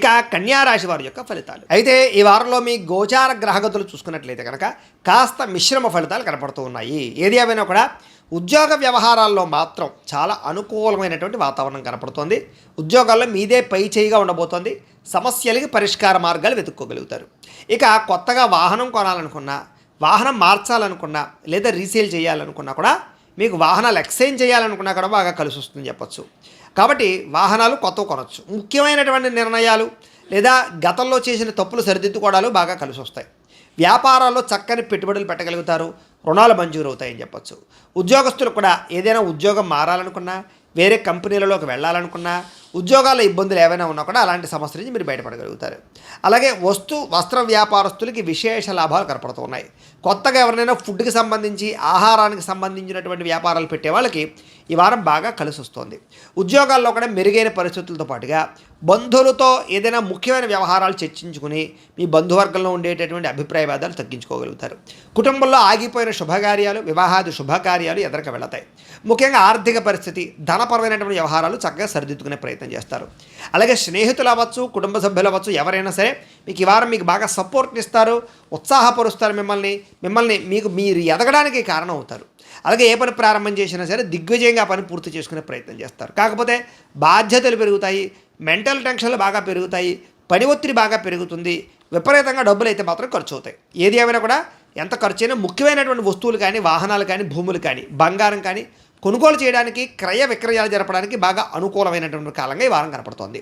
ఇక కన్యా రాశి వారి యొక్క ఫలితాలు అయితే ఈ వారంలో మీ గోచార గ్రహగతులు చూసుకున్నట్లయితే కనుక కాస్త మిశ్రమ ఫలితాలు కనపడుతూ ఉన్నాయి. ఏది ఏమైనా కూడా ఉద్యోగ వ్యవహారాల్లో మాత్రం చాలా అనుకూలమైనటువంటి వాతావరణం కనపడుతోంది. ఉద్యోగాల్లో మీదే పై చేయిగా ఉండబోతోంది. సమస్యలకి పరిష్కార మార్గాలు వెతుక్కోగలుగుతారు. ఇక కొత్తగా వాహనం కొనాలనుకున్నా, వాహనం మార్చాలనుకున్నా, లేదా రీసేల్ చేయాలనుకున్నా కూడా, మీకు వాహనాలు ఎక్స్చేంజ్ చేయాలనుకున్నా కూడా బాగా కలిసి వస్తుందని చెప్పచ్చు. కాబట్టి వాహనాలు కొత్తవి కొనవచ్చు. ముఖ్యమైనటువంటి నిర్ణయాలు లేదా గతంలో చేసిన తప్పులు సరిదిద్దుకోవడాలు బాగా కలిసి వస్తాయి. వ్యాపారాల్లో చక్కని పెట్టుబడులు పెట్టగలుగుతారు. రుణాలు మంజూరు అవుతాయని చెప్పచ్చు. ఉద్యోగస్తులు కూడా ఏదైనా ఉద్యోగం మారాలనుకున్నా, వేరే కంపెనీలలోకి వెళ్ళాలనుకున్నా, ఉద్యోగాల ఇబ్బందులు ఏవైనా ఉన్నా కూడా అలాంటి సమస్య నుంచి మీరు బయటపడగలుగుతారు. అలాగే వస్త్ర వ్యాపారస్తులకి విశేష లాభాలు కనపడుతున్నాయి. కొత్తగా ఎవరినైనా ఫుడ్కి సంబంధించి, ఆహారానికి సంబంధించినటువంటి వ్యాపారాలు పెట్టే వాళ్ళకి ఈ వారం బాగా కలిసి వస్తుంది. ఉద్యోగాల్లో కూడా మెరుగైన పరిస్థితులతో పాటుగా బంధువులతో ఏదైనా ముఖ్యమైన వ్యవహారాలు చర్చించుకుని మీ బంధువర్గంలో ఉండేటటువంటి అభిప్రాయ భేదాలు తగ్గించుకోగలుగుతారు. కుటుంబంలో ఆగిపోయిన శుభకార్యాలు, వివాహాది శుభకార్యాలు ఎదురుకు వెళతాయి. ముఖ్యంగా ఆర్థిక పరిస్థితి, ధనపరమైనటువంటి వ్యవహారాలు చక్కగా సరిదిద్దుకునే ప్రయత్నం చేస్తారు. అలాగే స్నేహితులు అవ్వచ్చు, కుటుంబ సభ్యులు అవ్వచ్చు, ఎవరైనా సరే మీకు ఈ వారం మీకు బాగా సపోర్ట్ ఇస్తారు, ఉత్సాహపరుస్తారు. మీరు ఎదగడానికి కారణం అవుతారు. అలాగే ఏ పని ప్రారంభం చేసినా సరే దిగ్విజయంగా ఆ పని పూర్తి చేసుకునే ప్రయత్నం చేస్తారు. కాకపోతే బాధ్యతలు పెరుగుతాయి, మెంటల్ టెన్షన్లు బాగా పెరుగుతాయి, పని ఒత్తిడి బాగా పెరుగుతుంది, విపరీతంగా డబ్బులు అయితే మాత్రం ఖర్చు అవుతాయి. ఏది ఏమైనా కూడా ఎంత ఖర్చు అయినా ముఖ్యమైనటువంటి వస్తువులు కానీ, వాహనాలు కానీ, భూములు కానీ, బంగారం కానీ కొనుగోలు చేయడానికి, క్రయ విక్రయాలు జరపడానికి బాగా అనుకూలమైనటువంటి కాలంగా ఈ వారం కనపడుతోంది.